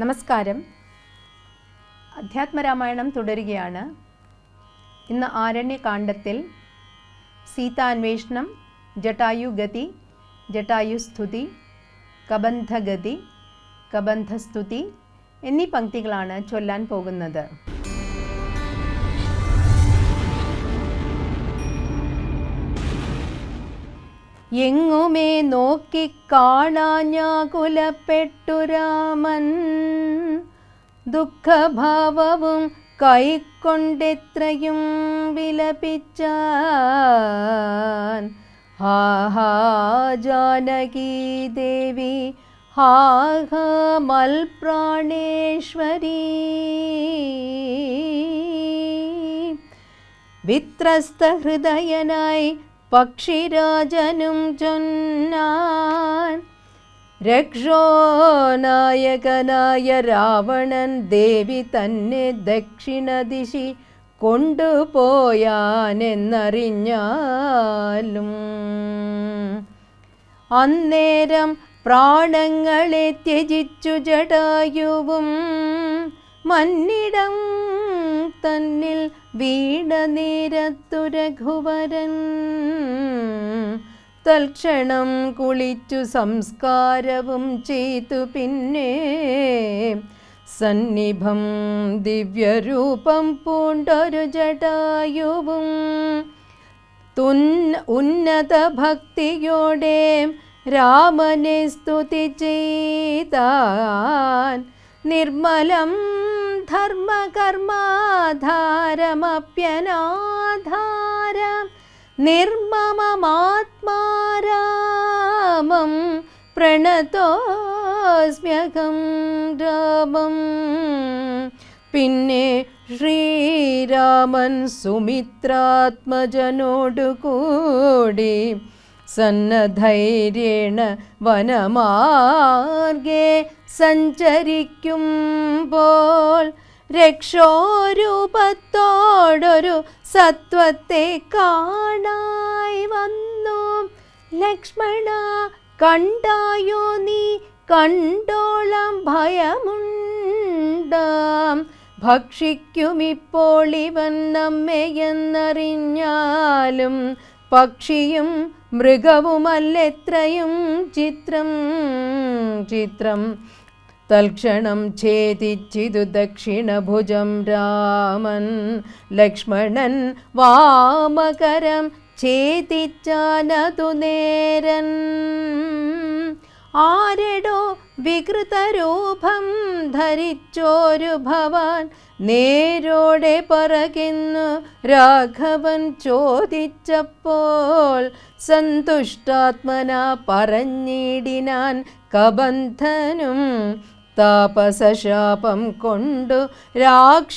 നമസ്കാരം. അധ്യാത്മരാമായണം തുടരുകയാണ്. ഇന്ന് ആരണ്യകാണ്ഡത്തിൽ സീതാന്വേഷണം, ജടായുഗതി, ജടായുസ്തുതി, കബന്ധഗതി, കബന്ധസ്തുതി എന്നീ പംക്തികളാണ് ചൊല്ലാൻ പോകുന്നത്. എങ്ങുമേ നോക്കിക്കാണാഞ്ഞാകുലപ്പെട്ടു രാമൻ, ദുഃഖഭാവവും കൈക്കൊണ്ടെത്രയും വിലപിച്ചാൻ. ഹാ ഹാ ജാനകീ ദേവി, ഹാ ഹാ മൽപ്രാണേശ്വരീ. വിത്രസ്തഹൃദയനായി പക്ഷിരാജനും ചൊന്നാൻ, രക്ഷോനായകനായ രാവണൻ ദേവി തന്നെ ദക്ഷിണദിശി കൊണ്ടുപോയാനെന്നറിഞ്ഞാലും അന്നേരം പ്രാണങ്ങളെ ത്യജിച്ചു ജടായുവും മന്നിടം തന്നിൽ വീണ നേരത്തു രഘുവരൻ തൽക്ഷണം കുളിച്ചു സംസ്കാരവും ചെയ്തു. പിന്നെ സന്നിഭം ദിവ്യരൂപം പൂണ്ടൊരു ജടായുവും ഉന്നത ഭക്തിയോടെ രാമനെ സ്തുതി ചെയ്താൻ. നിർമ്മലം ധർമ്മകർമാധാരമപ്യനാധാരം നിർമ്മമമാത്മാരാമം പ്രണതോസ്മ്യഹം രാമം. പിന്നെ ശ്രീരാമൻ സുമിത്രാത്മജനോടുകൂടി സന്നദ്ധൈര്യേണ വനമാർഗേ സഞ്ചരിക്കുമ്പോൾ രക്ഷോരൂപത്തോടൊരു സത്വത്തെ കാണായി വന്നു. ലക്ഷ്മണ കണ്ടായോ നീ, കണ്ടോളം ഭയമുണ്ടാം. ഭക്ഷിക്കുമിപ്പോൾ ഇവൻ നമ്മെയെന്നറിഞ്ഞാലും പക്ഷിയും മൃഗവുമല്ലെത്രയും ചിത്രം ചിത്രം. തൽക്ഷണം ഛേദിച്ചിതു ദക്ഷിണഭുജം രാമൻ, ലക്ഷ്മണൻ വാമകരം ഛേദിച്ചാനതു നേരൻ. ആരെടോ വികൃതരൂപം ധരിച്ചോരു ഭവാൻ, നേരോടെ പറകുന്നു രാഘവൻ ചോദിച്ചപ്പോൾ. സന്തുഷ്ടാത്മന പറഞ്ഞിടിനാൻ കബന്ധനും, താപസശാപം കൊണ്ടു രാക്ഷസനായോരു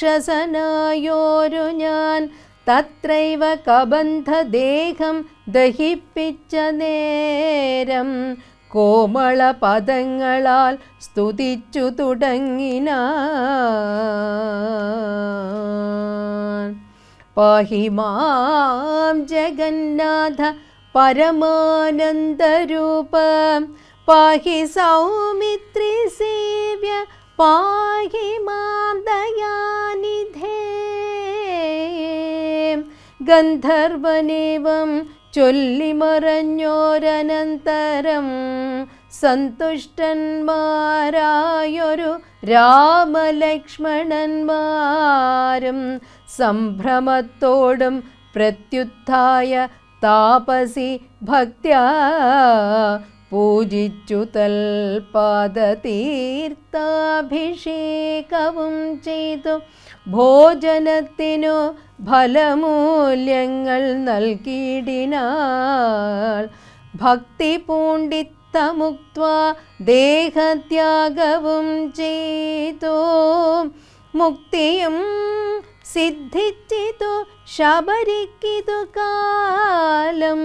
ഞാൻ. തത്രൈവ കബന്ധദേഹം ദഹിപ്പിച്ച നേരം കോമള പദങ്ങളാൽ സ്തുതിച്ചു തുടങ്ങിനാൻ. പാഹി മാം ജഗന്നാഥ പരമാനന്ദരൂപ, പാഹി സൗമിത്രി സേവ്യ, പാഹി മാം ദയാനിധേ. ഗന്ധർവനേവം ചൊല്ലിമറഞ്ഞോരനന്തരം സന്തുഷ്ടന്മാരായൊരു രാമലക്ഷ്മണന്മാരും സംഭ്രമത്തോടും പ്രത്യുത്ഥായ താപസി ഭക്ത്യാ പൂജിച്ചു തൽപാദതീർത്ഥാഭിഷേകവും ചെയ്തു. ഭോജനത്തിനു ഫലമൂല്യങ്ങൾ നൽകിയിടിനാൾ. ഭക്തി പൂണ്ടിത്തമുക്ത്വാ ദേഹത്യാഗവും ചെയ്തു. മുക്തിയും സിദ്ധിച്ചിതു ശബരിക്കിതു കാലം.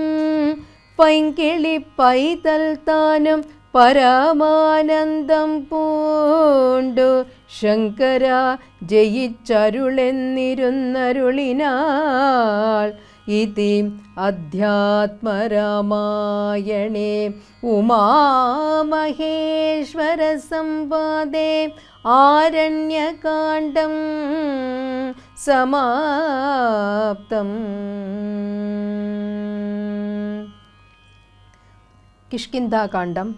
പൈങ്കിളി പൈതൽ താനും പരമാനന്ദം പൂണ്ടു ശങ്കര ജയിച്ചരുളെന്നിരുന്നരുളിനാൾ. ഇതി അധ്യാത്മരാമായണേ ഉമാമഹേശ്വര സംവാദേ ആരണ്യകാണ്ഡം സമാപ്തം. കിഷ്കിന്ധാകാണ്ഡം.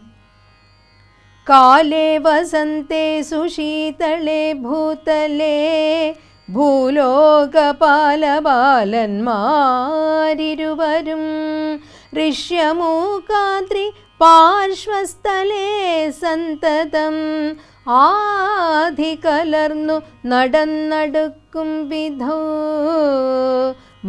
കാലേ വസന്തെ സുശീതളേ ഭൂതലേ ഭൂലോകപാലബാലന്മാരിരുവരും ഋഷ്യമൂകാദ്രി പാർശ്വസ്ഥലേ സന്തതം ആധി കലർന്നു നടന്നടുക്കും വിധോ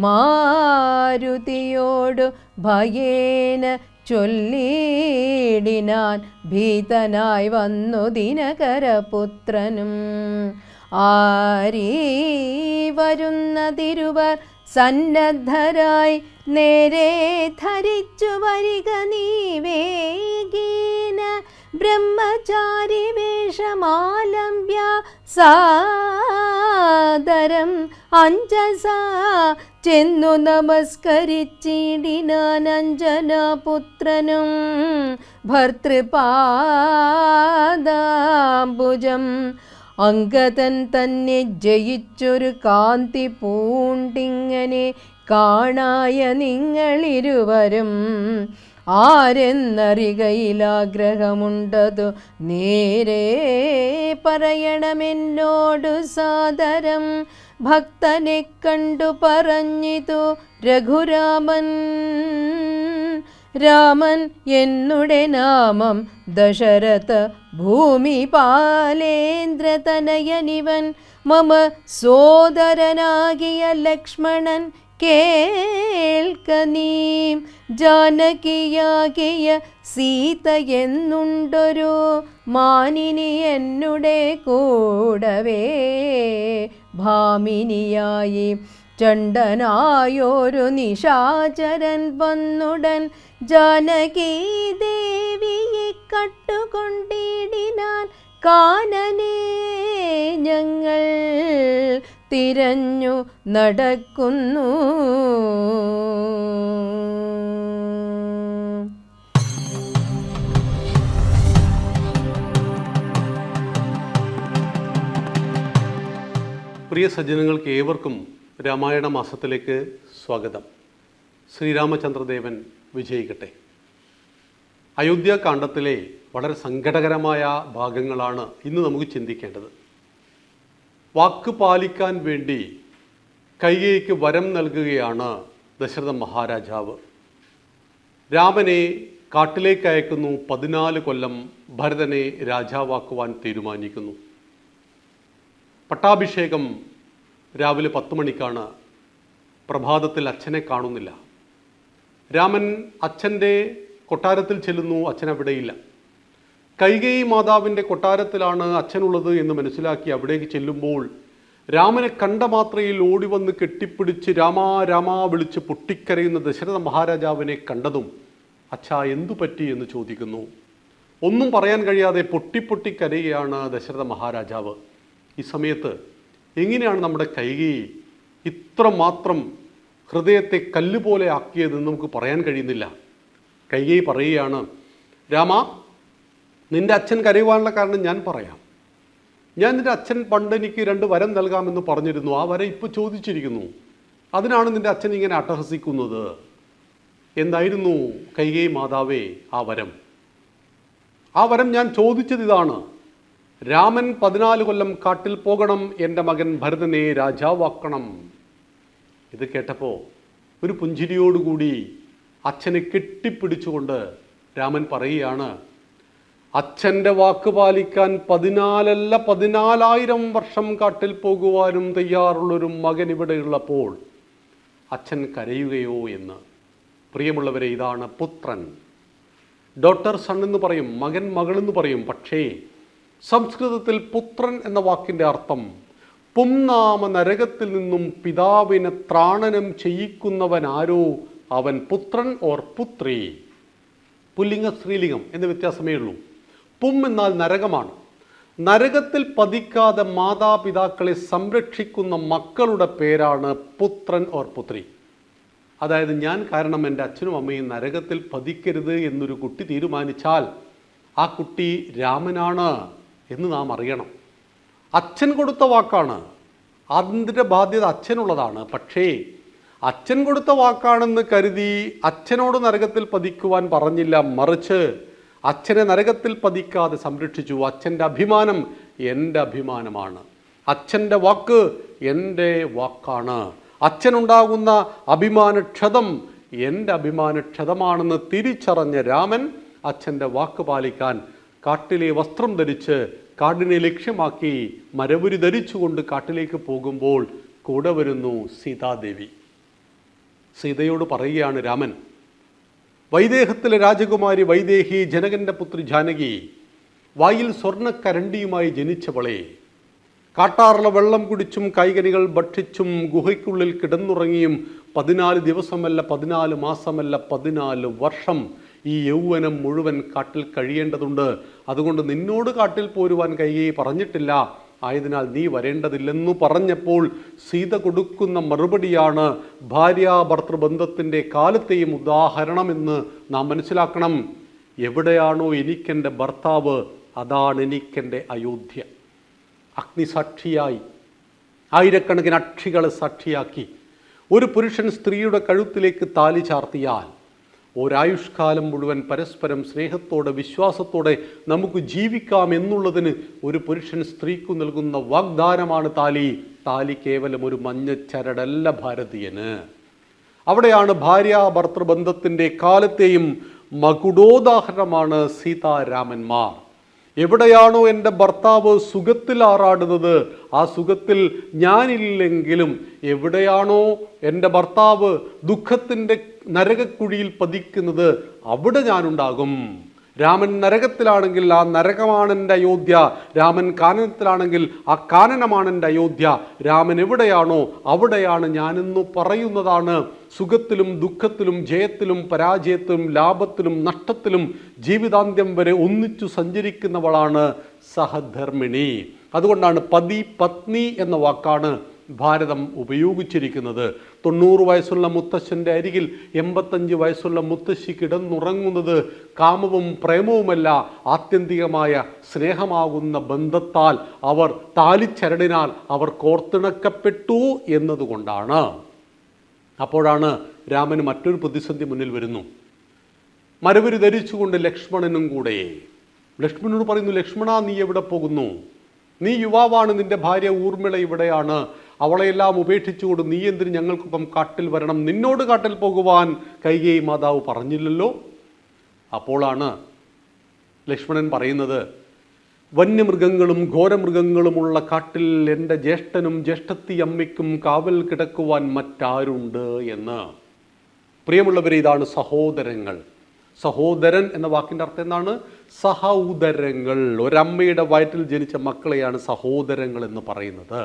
മാരുതിയോടു ഭയേന ചൊല്ലിടിനാൻ ഭീതനായി വന്നു ദിനകരപുത്രനും. ആരീ വരുന്നതിരുവർ സന്നദ്ധരായി നേരെ ധരിച്ചു വരിക നീ വേഗീന ബ്രഹ്മചാരി വേഷമാലംബ്യ സാദരം അഞ്ജസാ ചെന്നു നമസ്കരിച്ചിടിനാൻ അഞ്ജനാപുത്രനും ഭർതൃപാദാംബുജം. അംഗദൻ തന്നെ ജയിച്ചൊരു കാന്തി പൂണ്ടിങ്ങനെ കാണായ നിങ്ങളിരുവരും ആരെന്നറികയിലാഗ്രഹമുണ്ടതു നേരെ പറയണമെന്നോടു സാദരം. ഭക്തനെ കണ്ടു പറഞ്ഞിതു രഘുരാമൻ. രാമൻ എന്നുടെ നാമം ദശരഥ ഭൂമിപാലേന്ദ്രതനയനിവൻ മമ സോദരനാകിയ ലക്ഷ്മണൻ കേൾക്ക നീ. ജാനകിയാകിയ സീത എന്നുണ്ടൊരു മാനിനി എന്നുടെ കൂടവേ ഭാമിനിയായി ചണ്ഡനായൊരു നിശാചരൻ വന്നുടൻ ജാനകീ ദേവിയെ കട്ടുകൊണ്ടിടിനാൻ. കാനനേ ഞങ്ങൾ തിരഞ്ഞു നടക്കുന്നു. പ്രിയ സജ്ജനങ്ങൾക്ക് ഏവർക്കും രാമായണ മാസത്തിലേക്ക് സ്വാഗതം. ശ്രീരാമചന്ദ്രദേവൻ വിജയിക്കട്ടെ. അയോധ്യാകാണ്ഡത്തിലെ വളരെ സങ്കടകരമായ ഭാഗങ്ങളാണ് ഇന്ന് നമുക്ക് ചിന്തിക്കേണ്ടത്. വാക്ക് പാലിക്കാൻ വേണ്ടി കൈകേയിക്ക് വരം നൽകുകയാണ് ദശരഥ മഹാരാജാവ്. രാമനെ കാട്ടിലേക്ക് അയക്കുന്നു. 14 കൊല്ലം ഭരതനെ രാജാവാക്കുവാൻ തീരുമാനിക്കുന്നു. പട്ടാഭിഷേകം രാവിലെ 10 മണിക്കാണ്. പ്രഭാതത്തിൽ അച്ഛനെ കാണുന്നില്ല. രാമൻ അച്ഛൻ്റെ കൊട്ടാരത്തിൽ ചെല്ലുന്നു. അച്ഛൻ അവിടെയില്ല. കൈകേയി മാതാവിൻ്റെ കൊട്ടാരത്തിലാണ് അച്ഛനുള്ളത് എന്ന് മനസ്സിലാക്കി അവിടേക്ക് ചെല്ലുമ്പോൾ രാമനെ കണ്ട മാത്രയിൽ ഓടിവന്ന് കെട്ടിപ്പിടിച്ച് രാമാ രാമാ വിളിച്ച് പൊട്ടിക്കരയുന്ന ദശരഥ മഹാരാജാവിനെ കണ്ടതും അച്ഛാ എന്തു പറ്റി എന്ന് ചോദിക്കുന്നു. ഒന്നും പറയാൻ കഴിയാതെ പൊട്ടിക്കരയുകയാണ് ദശരഥ മഹാരാജാവ്. ഈ സമയത്ത് എങ്ങനെയാണ് നമ്മുടെ കൈകേയി ഇത്രമാത്രം ഹൃദയത്തെ കല്ലുപോലെ ആക്കിയതെന്ന് നമുക്ക് പറയാൻ കഴിയുന്നില്ല. കൈകേയി പറയുകയാണ്, രാമ, നിൻ്റെ അച്ഛൻ കരയുവാനുള്ള കാരണം ഞാൻ പറയാം. ഞാൻ നിൻ്റെ അച്ഛൻ പണ്ട് എനിക്ക് 2 വരം നൽകാമെന്ന് പറഞ്ഞിരുന്നു. ആ വരം ഇപ്പോൾ ചോദിച്ചിരിക്കുന്നു. അതിനാണ് നിൻ്റെ അച്ഛൻ ഇങ്ങനെ അട്ടഹസിക്കുന്നത്. എന്തായിരുന്നു കൈകേയി മാതാവേ ആ വരം? ആ വരം ഞാൻ ചോദിച്ചത് ഇതാണ്: രാമൻ 14 കൊല്ലം കാട്ടിൽ പോകണം, എൻ്റെ മകൻ ഭരതനെ രാജാവാക്കണം. ഇത് കേട്ടപ്പോൾ ഒരു പുഞ്ചിരിയോടുകൂടി അച്ഛനെ കെട്ടിപ്പിടിച്ചുകൊണ്ട് രാമൻ പറയുകയാണ്, അച്ഛൻ്റെ വാക്ക് പാലിക്കാൻ 14 14,000 വർഷം കാട്ടിൽ പോകുവാനും തയ്യാറുള്ളൊരു മകൻ ഇവിടെയുള്ളപ്പോൾ അച്ഛൻ കരയുകയോ എന്ന്. പ്രിയമുള്ളവരെ, ഇതാണ് പുത്രൻ. ഡോട്ടർ സൺ എന്ന് പറയും, മകൻ മകളെന്ന് പറയും. പക്ഷേ സംസ്കൃതത്തിൽ പുത്രൻ എന്ന വാക്കിൻ്റെ അർത്ഥം പുംനാമ നരകത്തിൽ നിന്നും പിതാവിനെ ത്രാണനം ചെയ്യിക്കുന്നവൻ ആരോ അവൻ പുത്രൻ ഓർ പുത്രി. പുല്ലിംഗ സ്ത്രീലിംഗം എന്ന വ്യത്യാസമേ ഉള്ളൂ. പും എന്നാൽ നരകമാണ്. നരകത്തിൽ പതിക്കാതെ മാതാപിതാക്കളെ സംരക്ഷിക്കുന്ന മക്കളുടെ പേരാണ് പുത്രൻ ഓർ പുത്രി. അതായത് ഞാൻ കാരണം എൻ്റെ അച്ഛനും അമ്മയും നരകത്തിൽ പതിക്കരുത് എന്നൊരു കുട്ടി തീരുമാനിച്ചാൽ ആ കുട്ടി രാമനാണ് എന്ന് നാം അറിയണം. അച്ഛൻ കൊടുത്ത വാക്കാണ്, അതിൻ്റെ ബാധ്യത അച്ഛനുള്ളതാണ്. പക്ഷേ അച്ഛൻ കൊടുത്ത വാക്കാണെന്ന് കരുതി അച്ഛനോട് നരകത്തിൽ പതിക്കുവാൻ പറഞ്ഞില്ല, മറിച്ച് അച്ഛനെ നരകത്തിൽ പതിക്കാതെ സംരക്ഷിച്ചു. അച്ഛൻ്റെ അഭിമാനം എൻ്റെ അഭിമാനമാണ്, അച്ഛൻ്റെ വാക്ക് എൻ്റെ വാക്കാണ്, അച്ഛനുണ്ടാകുന്ന അഭിമാനക്ഷതം എൻ്റെ അഭിമാനക്ഷതമാണെന്ന് തിരിച്ചറിഞ്ഞ രാമൻ അച്ഛൻ്റെ വാക്ക് പാലിക്കാൻ കാട്ടിലെ വസ്ത്രം ധരിച്ച് കാടിനെ ലക്ഷ്യമാക്കി മരവുരി ധരിച്ചുകൊണ്ട് കാട്ടിലേക്ക് പോകുമ്പോൾ കൂടെ വരുന്നു സീതാദേവി. സീതയോട് പറയുകയാണ് രാമൻ, വൈദേഹത്തിലെ രാജകുമാരി വൈദേഹി, ജനകൻ്റെ പുത്രി ജാനകി, വായിൽ സ്വർണ്ണക്കരണ്ടിയുമായി ജനിച്ചവളെ, കാട്ടാറുള്ള വെള്ളം കുടിച്ചും കൈകനികൾ ഭക്ഷിച്ചും ഗുഹയ്ക്കുള്ളിൽ കിടന്നുറങ്ങിയും 14 ദിവസമല്ല 14 മാസമല്ല 14 വർഷം ഈ യൗവനം മുഴുവൻ കാട്ടിൽ കഴിയേണ്ടതുണ്ട്. അതുകൊണ്ട് നിന്നോട് കാട്ടിൽ പോരുവാൻ കൈകേയി പറഞ്ഞിട്ടില്ല, ആയതിനാൽ നീ വരേണ്ടതില്ലെന്നു പറഞ്ഞപ്പോൾ സീത കൊടുക്കുന്ന മറുപടിയാണ് ഭാര്യാഭർത്തൃബന്ധത്തിൻ്റെ കാലത്തെയും ഉദാഹരണമെന്ന് നാം മനസ്സിലാക്കണം. എവിടെയാണോ എനിക്കെൻ്റെ ഭർത്താവ്, അതാണ് എനിക്കെൻ്റെ അയോധ്യ. അഗ്നിസാക്ഷിയായി ആയിരക്കണക്കിന് അക്ഷികളെ സാക്ഷിയാക്കി ഒരു പുരുഷൻ സ്ത്രീയുടെ കഴുത്തിലേക്ക് താലി ചാർത്തിയാൽ ഒരായുഷ്കാലം മുഴുവൻ പരസ്പരം സ്നേഹത്തോടെ വിശ്വാസത്തോടെ നമുക്ക് ജീവിക്കാം എന്നുള്ളതിന് ഒരു പുരുഷൻ സ്ത്രീക്കു നൽകുന്ന വാഗ്ദാനമാണ് താലി. താലി കേവലം ഒരു മഞ്ഞച്ചരടല്ല ഭാരതീയന്. അവിടെയാണ് ഭാര്യാഭർത്തൃബന്ധത്തിൻ്റെ കാലത്തെയും മകുടോദാഹരണമാണ് സീതാരാമന്മാർ. എവിടെയാണോ എൻ്റെ ഭർത്താവ് സുഖത്തിൽ ആറാടുന്നത്, ആ സുഖത്തിൽ ഞാനില്ലെങ്കിലും എവിടെയാണോ എൻ്റെ ഭർത്താവ് ദുഃഖത്തിൻ്റെ നരകക്കുഴിയിൽ പതിക്കുന്നത്, അവിടെ ഞാനുണ്ടാകും. രാമൻ നരകത്തിലാണെങ്കിൽ ആ നരകമാണ് എൻ്റെ അയോധ്യ, രാമൻ കാനനത്തിലാണെങ്കിൽ ആ കാനനമാണ് എൻ്റെ അയോധ്യ. രാമൻ എവിടെയാണോ അവിടെയാണ് ഞാനെന്നു പറയുന്നതാണ്. സുഖത്തിലും ദുഃഖത്തിലും ജയത്തിലും പരാജയത്തിലും ലാഭത്തിലും നഷ്ടത്തിലും ജീവിതാന്ത്യം വരെ ഒന്നിച്ചു സഞ്ചരിക്കുന്നവളാണ് സഹധർമ്മിണി. അതുകൊണ്ടാണ് പതി പത്നി എന്ന വാക്കാണ് ഭാരതം ഉപയോഗിച്ചിരിക്കുന്നത്. 90 വയസ്സുള്ള മുത്തശ്ശൻ്റെ അരികിൽ 85 വയസ്സുള്ള മുത്തശ്ശി കിടന്നുറങ്ങുന്നത് കാമവും പ്രേമവുമല്ല, ആത്യന്തികമായ സ്നേഹമാകുന്ന ബന്ധത്താൽ, അവർ താലിച്ചരടിനാൽ അവർ കോർത്തിണക്കപ്പെട്ടു എന്നതുകൊണ്ടാണ്. അപ്പോഴാണ് രാമന് മറ്റൊരു പ്രതിസന്ധി മുന്നിൽ വരുന്നു. മരവുരി ധരിച്ചുകൊണ്ട് ലക്ഷ്മണനും കൂടെ. ലക്ഷ്മണനോട് പറയുന്നു, ലക്ഷ്മണ നീ എവിടെ പോകുന്നു? നീ യുവാവാണ്, നിന്റെ ഭാര്യ ഊർമിള ഇവിടെയാണ്, അവളെയെല്ലാം ഉപേക്ഷിച്ചുകൊണ്ട് നീ എന്തിന് ഞങ്ങൾക്കൊപ്പം കാട്ടിൽ വരണം? നിന്നോട് കാട്ടിൽ പോകുവാൻ കൈകേയി മാതാവ് പറഞ്ഞില്ലല്ലോ. അപ്പോഴാണ് ലക്ഷ്മണൻ പറയുന്നത്, വന്യമൃഗങ്ങളും ഘോരമൃഗങ്ങളുമുള്ള കാട്ടിൽ എൻ്റെ ജ്യേഷ്ഠനും ജ്യേഷ്ഠത്തി അമ്മയ്ക്കും കാവൽ കിടക്കുവാൻ മറ്റാരുണ്ട് എന്ന്. പ്രിയമുള്ളവരെ, ഇതാണ് സഹോദരങ്ങൾ. സഹോദരൻ എന്ന വാക്കിൻ്റെ അർത്ഥം എന്താണ്? സഹോദരങ്ങൾ. ഒരമ്മയുടെ വയറ്റിൽ ജനിച്ച മക്കളെയാണ് സഹോദരങ്ങൾ എന്ന് പറയുന്നത്.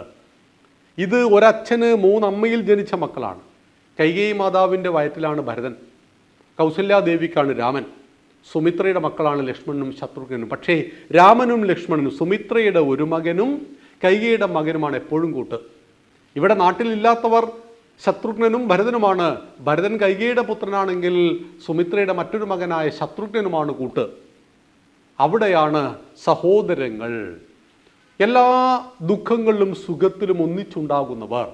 ഇത് ഒരച്ഛന് 3 അമ്മയിൽ ജനിച്ച മക്കളാണ്. കൈകേയി മാതാവിൻ്റെ വയറ്റിലാണ് ഭരതൻ, കൗസല്യാദേവിക്കാണ് രാമൻ, സുമിത്രയുടെ മക്കളാണ് ലക്ഷ്മണനും ശത്രുഘ്നനും. പക്ഷേ രാമനും ലക്ഷ്മണനും, സുമിത്രയുടെ ഒരു മകനും കൈകേയിയുടെ മകനുമാണ് എപ്പോഴും കൂട്ട്. ഇവിടെ നാട്ടിലില്ലാത്തവർ ശത്രുഘ്നനും ഭരതനുമാണ്. ഭരതൻ കൈകേയിയുടെ പുത്രനാണെങ്കിൽ സുമിത്രയുടെ മറ്റൊരു മകനായ ശത്രുഘ്നനുമാണ് കൂട്ട്. അവിടെയാണ് സഹോദരങ്ങൾ. എല്ലാ ദുഃഖങ്ങളിലും സുഖത്തിലും ഒന്നിച്ചുണ്ടാകുന്നവർ,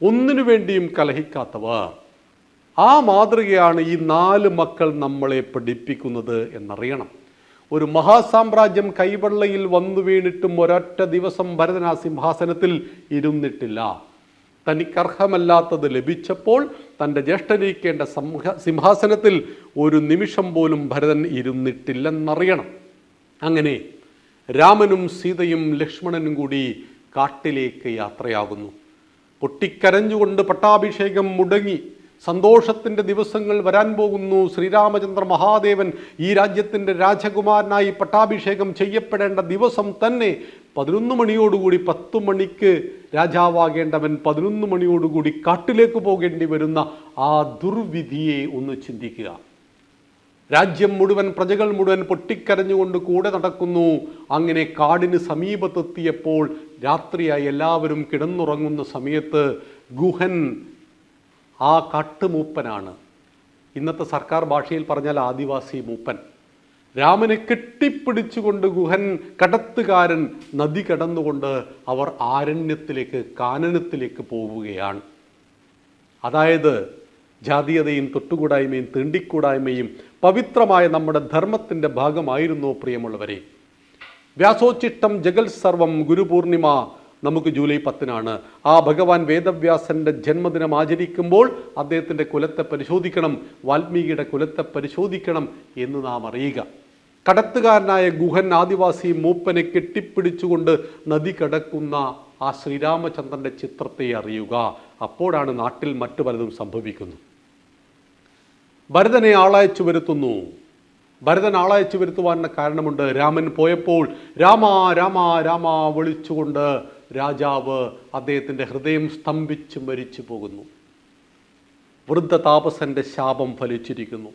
ഒന്നിനു വേണ്ടിയും കലഹിക്കാത്തവർ. ആ മാതൃകയാണ് ഈ 4 മക്കൾ നമ്മളെ പഠിപ്പിക്കുന്നത് എന്നറിയണം. ഒരു മഹാസാമ്രാജ്യം കൈവെള്ളയിൽ വന്നു വീണിട്ടും ഒരൊറ്റ ദിവസം ഭരതൻ ആ സിംഹാസനത്തിൽ ഇരുന്നിട്ടില്ല. തനിക്കർഹമല്ലാത്തത് ലഭിച്ചപ്പോൾ തൻ്റെ ജ്യേഷ്ഠനിരിക്കേണ്ട സിംഹാസനത്തിൽ ഒരു നിമിഷം പോലും ഭരതൻ ഇരുന്നിട്ടില്ലെന്നറിയണം. അങ്ങനെ രാമനും സീതയും ലക്ഷ്മണനും കൂടി കാട്ടിലേക്ക് യാത്രയാകുന്നു. പൊട്ടിക്കരഞ്ഞുകൊണ്ട് പട്ടാഭിഷേകം മുടങ്ങി സന്തോഷത്തിൻ്റെ ദിവസങ്ങൾ വരാൻ പോകുന്നു. ശ്രീരാമചന്ദ്ര മഹാദേവൻ ഈ രാജ്യത്തിൻ്റെ രാജകുമാരനായി പട്ടാഭിഷേകം ചെയ്യപ്പെടേണ്ട ദിവസം തന്നെ 11 മണിയോടുകൂടി 10 മണിക്ക് രാജാവാകേണ്ടവൻ 11 മണിയോടുകൂടി കാട്ടിലേക്ക് പോകേണ്ടി വരുന്ന ആ ദുർവിധിയെ ഒന്ന് ചിന്തിക്കുക. രാജ്യം മുഴുവൻ, പ്രജകൾ മുഴുവൻ പൊട്ടിക്കരഞ്ഞുകൊണ്ട് കൂടെ നടക്കുന്നു. അങ്ങനെ കാടിന് സമീപത്തെത്തിയപ്പോൾ രാത്രിയായി എല്ലാവരും കിടന്നുറങ്ങുന്ന സമയത്ത് ഗുഹൻ, ആ കാട്ടുമൂപ്പനാണ്, ഇന്നത്തെ സർക്കാർ ഭാഷയിൽ പറഞ്ഞാൽ ആദിവാസി മൂപ്പൻ, രാമനെ കെട്ടിപ്പിടിച്ചുകൊണ്ട് ഗുഹൻ കടത്തുകാരൻ നദി കടന്നുകൊണ്ട് അവർ ആരണ്യത്തിലേക്ക്, കാനനത്തിലേക്ക് പോവുകയാണ്. അതായത് ജാതീയതയും തൊട്ടുകൂടായ്മയും തീണ്ടിക്കൂടായ്മയും പവിത്രമായ നമ്മുടെ ധർമ്മത്തിൻ്റെ ഭാഗമായിരുന്നു പ്രിയമുള്ളവരെ. വ്യാസോച്ചിഷ്ടം ജഗൽ സർവം ഗുരുപൂർണിമ നമുക്ക് ജൂലൈ 10 ആ ഭഗവാൻ വേദവ്യാസൻ്റെ ജന്മദിനം ആചരിക്കുമ്പോൾ അദ്ദേഹത്തിൻ്റെ കുലത്തെ പരിശോധിക്കണം, വാൽമീകിയുടെ കുലത്തെ പരിശോധിക്കണം എന്ന് നാം അറിയുക. കടത്തുകാരനായ ഗുഹൻ ആദിവാസി മൂപ്പനെ കെട്ടിപ്പിടിച്ചുകൊണ്ട് നദി കടക്കുന്ന ആ ശ്രീരാമചന്ദ്രൻ്റെ ചിത്രത്തെ അറിയുക. അപ്പോഴാണ് നാട്ടിൽ മറ്റു പലതും സംഭവിക്കുന്നു. ഭരതനെ ആളയച്ചു വരുത്തുന്നു. ഭരതൻ ആളയച്ചു വരുത്തുവാനുള്ള കാരണമുണ്ട്. രാമൻ പോയപ്പോൾ രാമ രാമ രാമ വിളിച്ചുകൊണ്ട് രാജാവ് അദ്ദേഹത്തിൻ്റെ ഹൃദയം സ്തംഭിച്ച് മരിച്ചു പോകുന്നു. വൃദ്ധ താപസന്റെ ശാപം ഫലിച്ചിരിക്കുന്നു.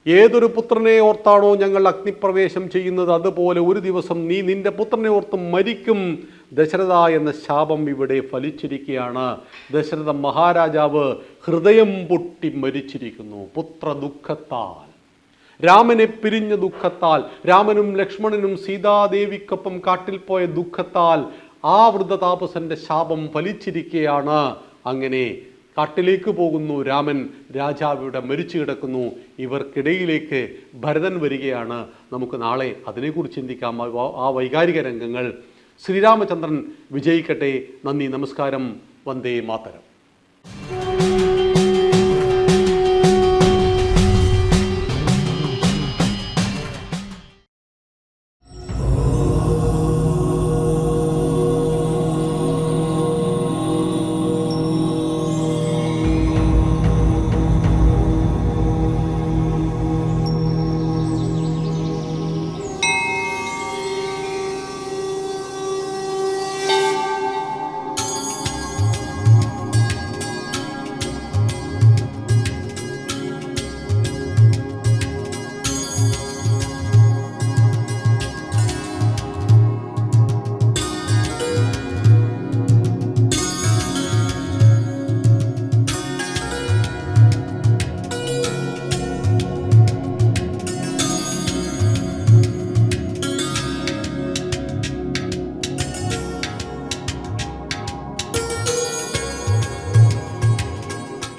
ഏതൊരു പുത്രനെ ഓർത്താണോ ഞങ്ങൾ അഗ്നിപ്രവേശം ചെയ്യുന്നത്, അതുപോലെ ഒരു ദിവസം നീ നിന്റെ പുത്രനെ ഓർത്ത് മരിക്കും. ദശരഥ എന്ന ശാപം ഇവിടെ ഫലിച്ചിരിക്കുകയാണ്. ദശരഥ മഹാരാജാവ് ഹൃദയം പൊട്ടി മരിച്ചിരിക്കുന്നു. പുത്ര ദുഃഖത്താൽ, രാമനെ പിരിഞ്ഞ ദുഃഖത്താൽ, രാമനും ലക്ഷ്മണനും സീതാദേവിക്കൊപ്പം കാട്ടിൽ പോയ ദുഃഖത്താൽ ആ വൃദ്ധതാപസന്റെ ശാപം ഫലിച്ചിരിക്കുകയാണ്. അങ്ങനെ കാട്ടിലേക്ക് പോകുന്നു രാമൻ. രാജാവിവിടെ മരിച്ചു കിടക്കുന്നു. ഇവർക്കിടയിലേക്ക് ഭരതൻ വരികയാണ്. നമുക്ക് നാളെ അതിനെക്കുറിച്ച് ചിന്തിക്കാം, ആ വൈകാരിക രംഗങ്ങൾ. ശ്രീരാമചന്ദ്രൻ വിജയിക്കട്ടെ. നന്ദി, നമസ്കാരം. വന്ദേ മാതരം.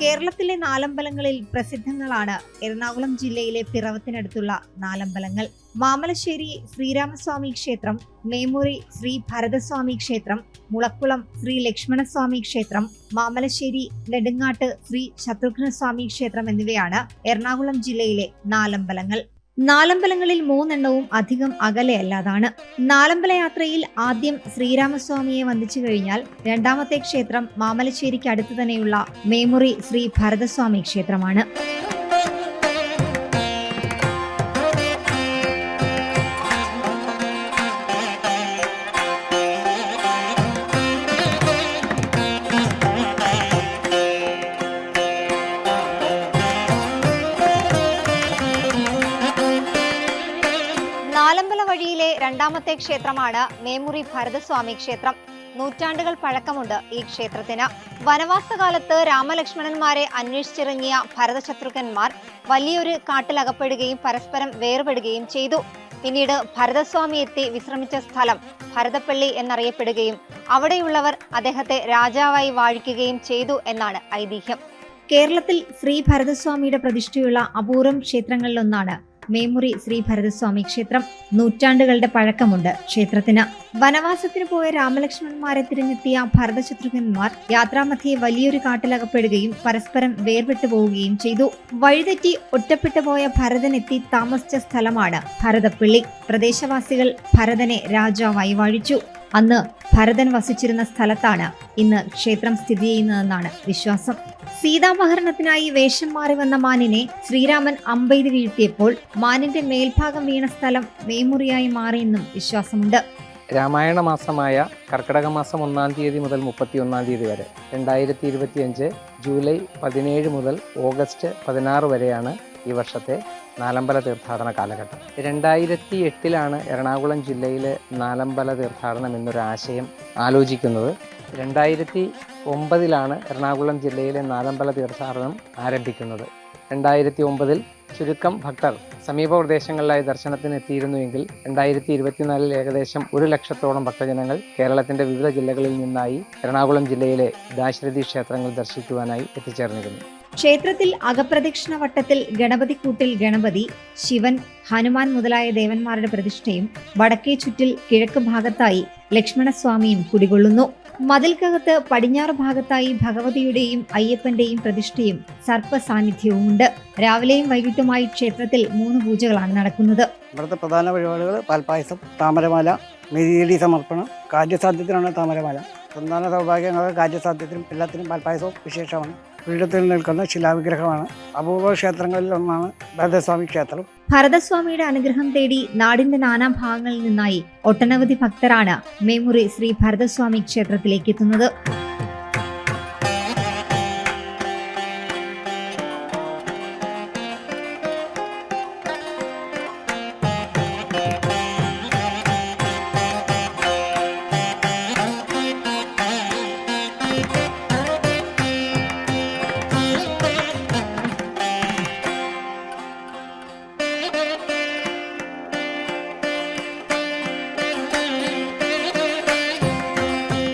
കേരളത്തിലെ നാലമ്പലങ്ങളിൽ പ്രസിദ്ധങ്ങളാണ് എറണാകുളം ജില്ലയിലെ പിറവത്തിനടുത്തുള്ള നാലമ്പലങ്ങൾ. മാമലശ്ശേരി ശ്രീരാമസ്വാമി ക്ഷേത്രം, മേമുറി ശ്രീ ഭരതസ്വാമി ക്ഷേത്രം, മുളക്കുളം ശ്രീ ലക്ഷ്മണസ്വാമി ക്ഷേത്രം, മാമലശ്ശേരി നെടുങ്ങാട്ട് ശ്രീ ശത്രുഘ്നസ്വാമി ക്ഷേത്രം എന്നിവയാണ് എറണാകുളം ജില്ലയിലെ നാലമ്പലങ്ങൾ. നാലമ്പലങ്ങളിൽ 3 എണ്ണവും അധികം അകലെയല്ലാതാണ്. നാലമ്പല യാത്രയിൽ ആദ്യം ശ്രീരാമസ്വാമിയെ വന്ദിച്ചു കഴിഞ്ഞാൽ രണ്ടാമത്തെ ക്ഷേത്രം മാമലശ്ശേരിക്ക് അടുത്ത് തന്നെയുള്ള മേമുറി ശ്രീ ഭരതസ്വാമി ക്ഷേത്രമാണ്. നാലമ്പല വഴിയിലെ രണ്ടാമത്തെ ക്ഷേത്രമാണ് മേമുറി ഭരതസ്വാമി ക്ഷേത്രം. നൂറ്റാണ്ടുകൾ പഴക്കമുണ്ട് ഈ ക്ഷേത്രത്തിന്. വനവാസകാലത്ത് രാമലക്ഷ്മണന്മാരെ അന്വേഷിച്ചിറങ്ങിയ ഭരതശത്രുഘ്നന്മാർ വലിയൊരു കാട്ടിലകപ്പെടുകയും പരസ്പരം വേർപെടുകയും ചെയ്തു. പിന്നീട് ഭരതസ്വാമി എത്തി വിശ്രമിച്ച സ്ഥലം ഭരതപ്പള്ളി എന്നറിയപ്പെടുകയും അവിടെയുള്ളവർ അദ്ദേഹത്തെ രാജാവായി വാഴിക്കുകയും ചെയ്തു എന്നാണ് ഐതിഹ്യം. കേരളത്തിൽ ശ്രീ ഭരതസ്വാമിയുടെ പ്രതിഷ്ഠയുള്ള അപൂർവം ക്ഷേത്രങ്ങളിലൊന്നാണ് മേമുറി ശ്രീ ഭരതസ്വാമി ക്ഷേത്രം. നൂറ്റാണ്ടുകളുടെ പഴക്കമുണ്ട് ക്ഷേത്രത്തിന്. വനവാസത്തിന് പോയ രാമലക്ഷ്മണന്മാരെ തിരഞ്ഞെത്തിയ ഭരതശത്രുഘ്നന്മാർ യാത്രാമധ്യേ വലിയൊരു കാട്ടിലകപ്പെടുകയും പരസ്പരം വേർപെട്ടു പോവുകയും ചെയ്തു. വഴിതെറ്റി ഒറ്റപ്പെട്ടു പോയ ഭരതൻ എത്തി താമസിച്ച സ്ഥലമാണ് ഭരതപ്പള്ളി. പ്രദേശവാസികൾ ഭരതനെ രാജാവായി വാഴിച്ചു. അന്ന് ഭരതൻ വസിച്ചിരുന്ന സ്ഥലത്താണ് ഇന്ന് ക്ഷേത്രം സ്ഥിതി ചെയ്യുന്നതെന്നാണ് വിശ്വാസം. സീതാപഹരണത്തിനായി വേഷം മാറി വന്ന മാനിനെ ശ്രീരാമൻ അമ്പെയ്ത് വീഴ്ത്തിയപ്പോൾ മാനിന്റെ മേൽഭാഗം വീണ സ്ഥലം മേമുറിയായി മാറിയെന്നും വിശ്വാസമുണ്ട്. രാമായണ മാസമായ കർക്കിടക മാസം 1 തീയതി മുതൽ 31 തീയതി വരെ 2025 ജൂലൈ 17 മുതൽ ഓഗസ്റ്റ് 16 വരെയാണ് ഈ വർഷത്തെ നാലമ്പല തീർത്ഥാടന കാലഘട്ടം. 2008 എറണാകുളം ജില്ലയിലെ നാലമ്പല തീർത്ഥാടനം എന്നൊരു ആശയം ആലോചിക്കുന്നത്. 2009 എറണാകുളം ജില്ലയിലെ നാലമ്പല തീർത്ഥാടനം ആരംഭിക്കുന്നത്. 2009 ചുരുക്കം ഭക്തർ സമീപ പ്രദേശങ്ങളിലായി ദർശനത്തിന് എത്തിയിരുന്നുവെങ്കിൽ 2024 ഏകദേശം 1 ലക്ഷത്തോളം ഭക്തജനങ്ങൾ കേരളത്തിന്റെ വിവിധ ജില്ലകളിൽ നിന്നായി എറണാകുളം ജില്ലയിലെ ദാശരഥി ക്ഷേത്രങ്ങൾ ദർശിക്കുവാനായി എത്തിച്ചേർന്നിരുന്നു. ക്ഷേത്രത്തിൽ അകപ്രദക്ഷിണ വട്ടത്തിൽ ഗണപതിക്കൂട്ടിൽ ഗണപതി, ശിവൻ, ഹനുമാൻ മുതലായ ദേവന്മാരുടെ പ്രതിഷ്ഠയും വടക്കേ ചുറ്റിൽ കിഴക്ക് ഭാഗത്തായി ലക്ഷ്മണസ്വാമിയും കുടികൊള്ളുന്നു. മതിൽക്കകത്ത് പടിഞ്ഞാറ് ഭാഗത്തായി ഭഗവതിയുടെയും അയ്യപ്പന്റെയും പ്രതിഷ്ഠയും സർപ്പ സാന്നിധ്യവുമുണ്ട്. രാവിലെയും വൈകിട്ടുമായി ക്ഷേത്രത്തിൽ 3 പൂജകളാണ് നടക്കുന്നത്. ഇവിടുത്തെ പ്രധാന വഴിപാടുകൾ പാൽപ്പായസം, താമരമാല, മെതിയടി സമർപ്പണം, കാര്യസാധ്യത്തിനാണ് താമരമാല. സന്താന സൗഭാഗ്യങ്ങൾക്ക് കാര്യസാധ്യത്തിനും എല്ലാത്തിനും പാൽപ്പായസവും വിശേഷമാണ്. പീഠത്തിൽ നിൽക്കുന്ന ശിലാവിഗ്രഹമാണ്. അപൂർവ ക്ഷേത്രങ്ങളിൽ ഒന്നാണ് ഭരതസ്വാമി ക്ഷേത്രം. ഭരതസ്വാമിയുടെ അനുഗ്രഹം തേടി നാടിന്റെ നാനാഭാഗങ്ങളിൽ നിന്നായി ഒട്ടനവധി ഭക്തരാണ് മേമുറി ശ്രീ ഭരതസ്വാമി ക്ഷേത്രത്തിലേക്ക് എത്തുന്നത്.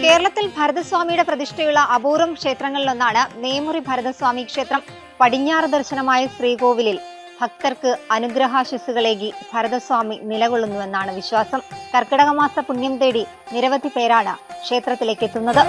കേരളത്തിൽ ഭരതസ്വാമിയുടെ പ്രതിഷ്ഠയുള്ള അപൂർവം ക്ഷേത്രങ്ങളിലൊന്നാണ് മേമുറി ഭരതസ്വാമി ക്ഷേത്രം. പടിഞ്ഞാറ് ദർശനമായ ശ്രീകോവിലിൽ ഭക്തർക്ക് അനുഗ്രഹാശിസ്സുകളേകി ഭരതസ്വാമി നിലകൊള്ളുന്നുവെന്നാണ് വിശ്വാസം. കർക്കിടക മാസ പുണ്യം തേടി നിരവധി പേരാണ് ക്ഷേത്രത്തിലേക്ക് എത്തുന്നത്.